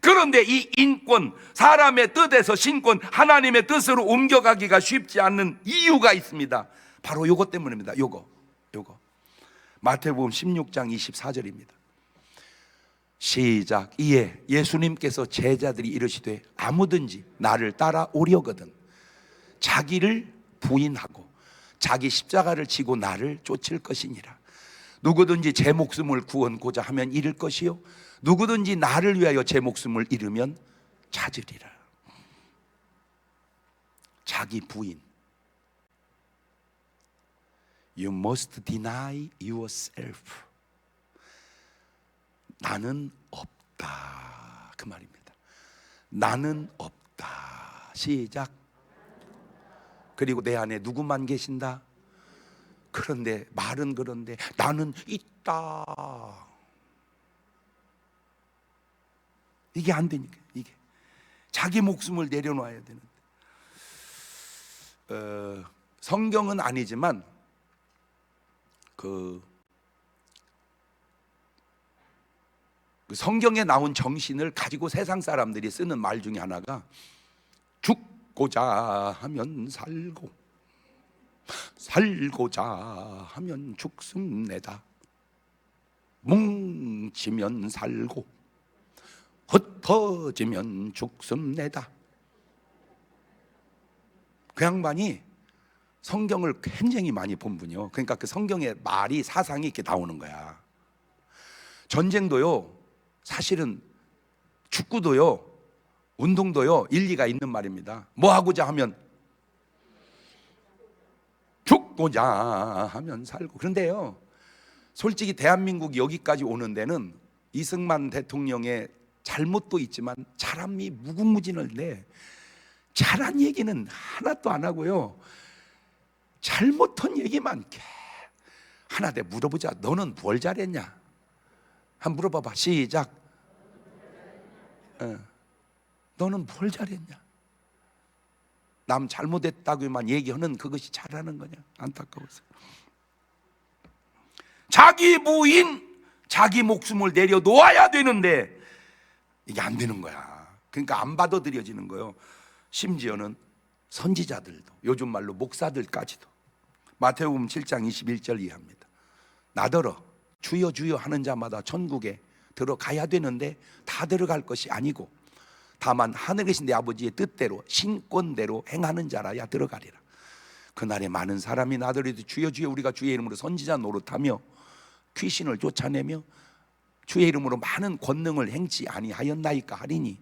A: 그런데 이 인권, 사람의 뜻에서 신권, 하나님의 뜻으로 옮겨가기가 쉽지 않는 이유가 있습니다. 바로 요것 때문입니다. 요거 마태복음 16장 24절입니다. 시작. 이에 예수님께서 제자들이 이르시되 아무든지 나를 따라오려거든 자기를 부인하고 자기 십자가를 지고 나를 쫓을 것이니라. 누구든지 제 목숨을 구원고자 하면 잃을 것이요 누구든지 나를 위하여 제 목숨을 잃으면 찾으리라. 자기 부인. You must deny yourself. 나는 없다, 그 말입니다. 나는 없다. 시작. 그리고 내 안에 누구만 계신다? 그런데 말은 그런데 나는 있다. 이게 안 되니까. 이게 자기 목숨을 내려놔야 되는데 성경은 아니지만 그 성경에 나온 정신을 가지고 세상 사람들이 쓰는 말 중에 하나가 죽고자 하면 살고 살고자 하면 죽습니다. 뭉치면 살고 흩어지면 죽습니다. 그 양반이 성경을 굉장히 많이 본 분이요. 그러니까 그 성경의 말이 사상이 이렇게 나오는 거야. 전쟁도요, 사실은 축구도요, 운동도요 일리가 있는 말입니다. 뭐 하고자 하면 죽고자 하면 살고. 그런데요, 솔직히 대한민국이 여기까지 오는 데는 이승만 대통령의 잘못도 있지만 사람이 무궁무진한데 잘한 얘기는 하나도 안 하고요, 잘못한 얘기만 하나 내 물어보자. 너는 뭘 잘했냐? 한번 물어봐봐. 시작. 너는 뭘 잘했냐? 남 잘못했다고만 얘기하는 그것이 잘하는 거냐? 안타까워서. 자기 부인, 자기 목숨을 내려놓아야 되는데 이게 안 되는 거야. 그러니까 안 받아들여지는 거예요. 심지어는 선지자들도, 요즘 말로 목사들까지도. 마태복음 7장 21절 이해합니다. 나더러 주여 주여 하는 자마다 천국에 들어가야 되는데 다 들어갈 것이 아니고 다만 하늘에 계신 내 아버지의 뜻대로 신권대로 행하는 자라야 들어가리라. 그날에 많은 사람이 나더러 주여 주여 우리가 주의 이름으로 선지자 노릇하며 귀신을 쫓아내며 주의 이름으로 많은 권능을 행치 아니하였나이까 하리니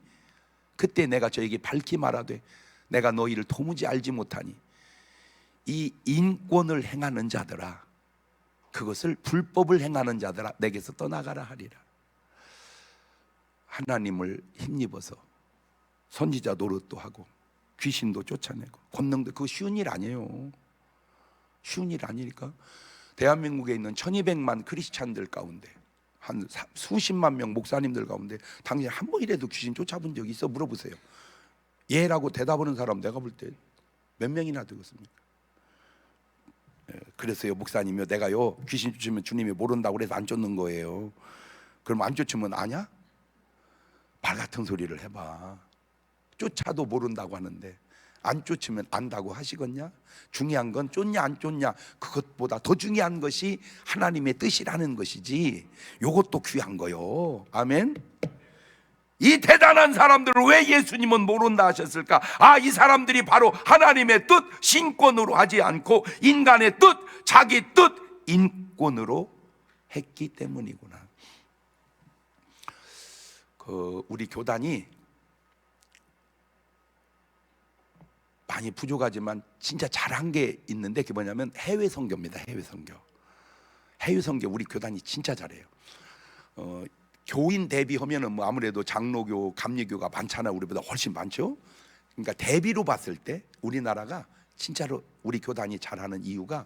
A: 그때 내가 저에게 밝히 말하되 내가 너희를 도무지 알지 못하니 이 인권을 행하는 자들아 그것을 불법을 행하는 자들아 내게서 떠나가라 하리라. 하나님을 힘입어서 선지자 노릇도 하고 귀신도 쫓아내고 권능도, 그거 쉬운 일 아니에요. 쉬운 일 아니니까. 대한민국에 있는 1200만 크리스찬들 가운데 한 수십만 명 목사님들 가운데 당신 한 번이라도 귀신 쫓아본 적 있어? 물어보세요. 예라고 대답하는 사람 내가 볼 때 몇 명이나 되겠습니까? 그랬어요. 목사님이요, 내가요 귀신 쫓으면 주님이 모른다고 그래서 안 쫓는 거예요. 그럼 안 쫓으면 아냐? 말 같은 소리를 해봐. 쫓아도 모른다고 하는데 안 쫓으면 안다고 하시겠냐? 중요한 건 쫓냐 안 쫓냐, 그것보다 더 중요한 것이 하나님의 뜻이라는 것이지, 요것도 귀한 거요. 아멘. 이 대단한 사람들을 왜 예수님은 모른다 하셨을까? 아, 이 사람들이 바로 하나님의 뜻 신권으로 하지 않고 인간의 뜻, 자기 뜻 인권으로 했기 때문이구나. 우리 교단이 많이 부족하지만 진짜 잘한 게 있는데 그게 뭐냐면 해외 선교입니다. 해외 선교. 해외 선교 우리 교단이 진짜 잘해요. 교인 대비하면은 뭐 아무래도 장로교, 감리교가 많잖아. 우리보다 훨씬 많죠. 그러니까 대비로 봤을 때 우리나라가 진짜로 우리 교단이 잘하는 이유가,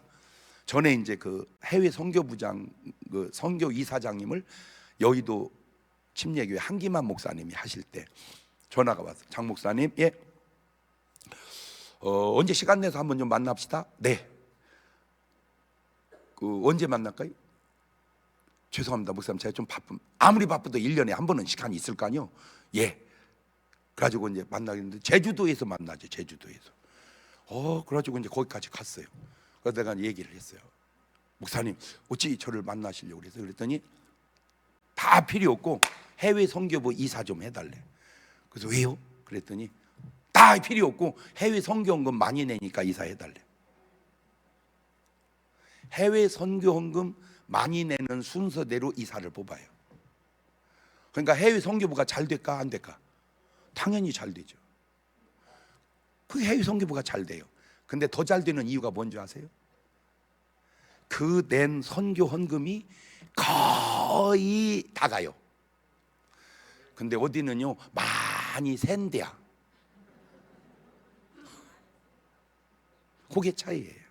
A: 전에 이제 그 해외 선교부장, 그 선교 이사장님을 여의도 침례교회 한기만 목사님이 하실 때 전화가 왔어요. 장 목사님, 예, 언제 시간 내서 한번 좀 만납시다. 네. 언제 만날까요? 죄송합니다 목사님, 제가 좀 바쁜, 아무리 바쁘도 1년에 한 번은 시간이 있을 거 아니요. 예. 그래가지고 이제 만나겠는데 제주도에서 만나죠. 제주도에서. 그래가지고 이제 거기까지 갔어요. 그래서 내가 얘기를 했어요. 목사님 어찌 저를 만나시려고 그랬더니 다 필요 없고 해외 선교부 이사 좀 해달래. 그래서 왜요? 그랬더니 다 필요 없고 해외 선교헌금 많이 내니까 이사해달래. 해외 선교헌금 많이 내는 순서대로 이사를 뽑아요. 그러니까 해외 선교부가 잘 될까 안 될까? 당연히 잘 되죠. 그 해외 선교부가 잘 돼요. 근데 더 잘 되는 이유가 뭔지 아세요? 그 낸 선교 헌금이 거의 다 가요. 근데 어디는요 많이 샌대야. 그게 차이예요.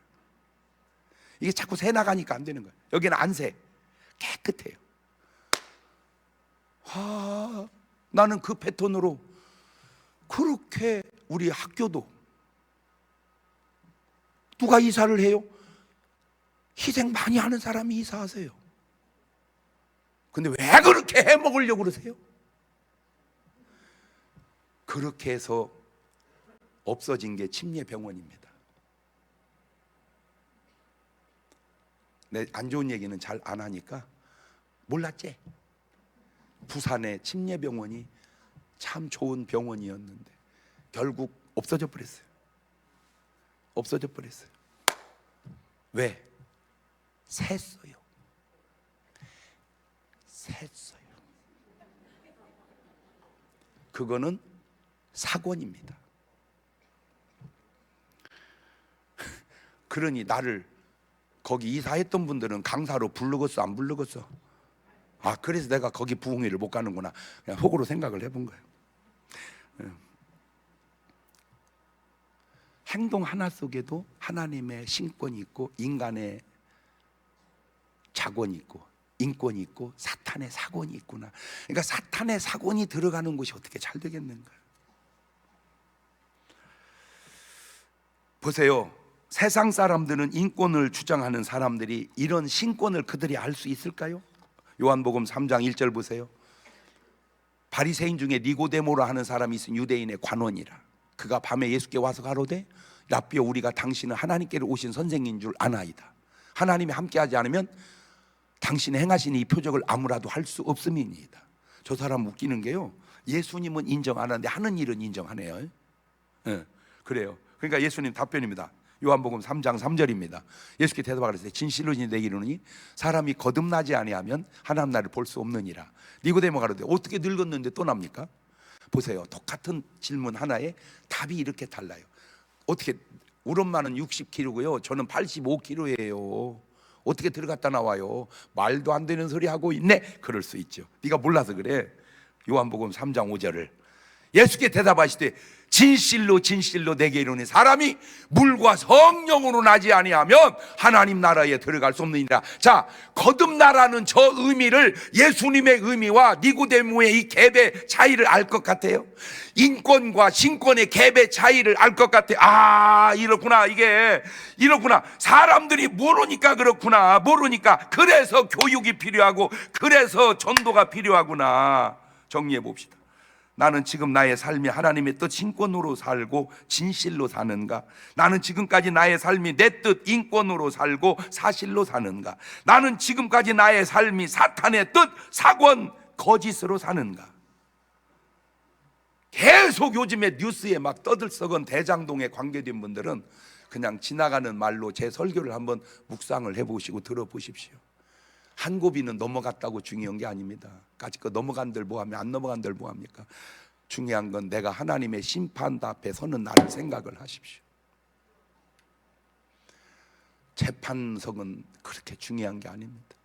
A: 이게 자꾸 새 나가니까 안 되는 거예요. 여기는 안 새, 깨끗해요. 나는 그 패턴으로 그렇게 우리 학교도 누가 이사를 해요? 희생 많이 하는 사람이 이사하세요. 근데 왜 그렇게 해먹으려고 그러세요? 그렇게 해서 없어진 게 침례병원입니다. 내 안 좋은 얘기는 잘 안 하니까 몰랐지? 부산의 침례병원이 참 좋은 병원이었는데 결국 없어져 버렸어요. 없어져 버렸어요. 왜? 샜어요. 샜어요. 그거는 사권입니다. 그러니 나를 거기 이사했던 분들은 강사로 부르겠어 안 부르겠어? 아, 그래서 내가 거기 부흥회를 못 가는구나. 그냥 속으로 생각을 해본 거예요. 행동 하나 속에도 하나님의 신권이 있고 인간의 자권이 있고 인권이 있고 사탄의 사권이 있구나. 그러니까 사탄의 사권이 들어가는 곳이 어떻게 잘 되겠는가? 보세요. 세상 사람들은 인권을 주장하는 사람들이 이런 신권을 그들이 알 수 있을까요? 요한복음 3장 1절 보세요. 바리새인 중에 니고데모라 하는 사람이 있은 유대인의 관원이라. 그가 밤에 예수께 와서 가로되 라삐여, 우리가 당신은 하나님께로 오신 선생인 줄 아나이다. 하나님이 함께하지 않으면 당신이 행하신 이 표적을 아무라도 할 수 없음이니이다. 저 사람 웃기는 게요, 예수님은 인정 안 하는데 하는 일은 인정하네요. 그래요. 그러니까 예수님 답변입니다. 요한복음 3장 3절입니다. 예수께 대답하시되 진실로 내게 이르노니 사람이 거듭나지 아니하면 하나님 나라를 볼 수 없느니라. 니고데모가 가로되 어떻게 늙었는데 또 납니까? 보세요. 똑같은 질문 하나에 답이 이렇게 달라요. 어떻게, 우리 엄마는 60kg고요 저는 85kg예요. 어떻게 들어갔다 나와요? 말도 안 되는 소리 하고 있네. 그럴 수 있죠. 네가 몰라서 그래. 요한복음 3장 5절을 예수께 대답하시되 진실로 진실로 내게 이르노니 사람이 물과 성령으로 나지 아니하면 하나님 나라에 들어갈 수 없느니라. 자, 거듭나라는 저 의미를, 예수님의 의미와 니고데모의 이 갭의 차이를 알 것 같아요. 인권과 신권의 갭의 차이를 알 것 같아요. 아, 이렇구나. 이게 이렇구나. 사람들이 모르니까 그렇구나. 모르니까. 그래서 교육이 필요하고 그래서 전도가 필요하구나. 정리해 봅시다. 나는 지금 나의 삶이 하나님의 뜻 인권으로 살고 진실로 사는가? 나는 지금까지 나의 삶이 내 뜻 인권으로 살고 사실로 사는가? 나는 지금까지 나의 삶이 사탄의 뜻 사권 거짓으로 사는가? 계속 요즘에 뉴스에 막 떠들썩은 대장동에 관계된 분들은 그냥 지나가는 말로 제 설교를 한번 묵상을 해보시고 들어보십시오. 한 고비는 넘어갔다고 중요한 게 아닙니다. 까짓거 넘어간들 뭐하며 안 넘어간들 뭐합니까? 중요한 건 내가 하나님의 심판대 앞에 서는 나를 생각을 하십시오. 재판석은 그렇게 중요한 게 아닙니다.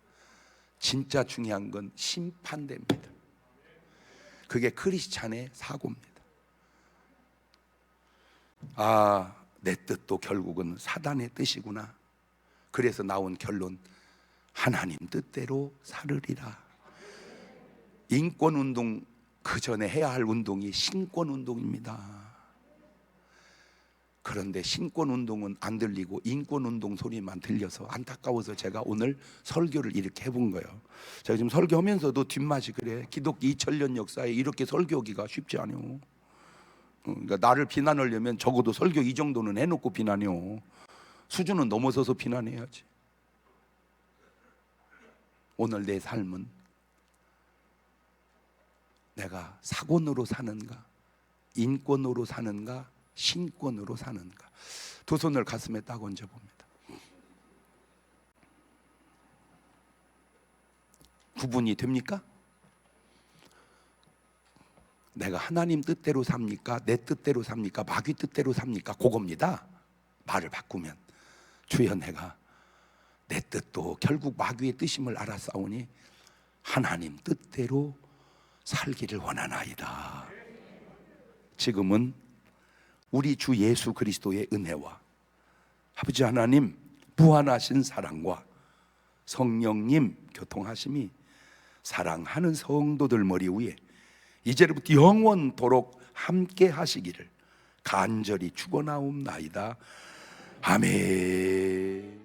A: 진짜 중요한 건 심판대입니다. 그게 크리스찬의 사고입니다. 아, 내 뜻도 결국은 사단의 뜻이구나. 그래서 나온 결론, 하나님 뜻대로 살으리라. 인권운동 그 전에 해야 할 운동이 신권운동입니다. 그런데 신권운동은 안 들리고 인권운동 소리만 들려서 안타까워서 제가 오늘 설교를 이렇게 해본 거예요. 제가 지금 설교하면서도 뒷맛이 그래. 기독교 2000년 역사에 이렇게 설교하기가 쉽지 않아요. 그러니까 나를 비난하려면 적어도 설교 이 정도는 해놓고 비난해요. 수준은 넘어서서 비난해야지. 오늘 내 삶은 내가 사권으로 사는가, 인권으로 사는가, 신권으로 사는가? 두 손을 가슴에 딱 얹어봅니다. 구분이 됩니까? 내가 하나님 뜻대로 삽니까? 내 뜻대로 삽니까? 마귀 뜻대로 삽니까? 그겁니다. 말을 바꾸면, 주여 내가 내 뜻도 결국 마귀의 뜻임을 알았사오니 하나님 뜻대로 살기를 원하나이다. 지금은 우리 주 예수 그리스도의 은혜와 아버지 하나님 무한하신 사랑과 성령님 교통하심이 사랑하는 성도들 머리 위에 이제부터 영원토록 함께 하시기를 간절히 축원하옵나이다. 아멘.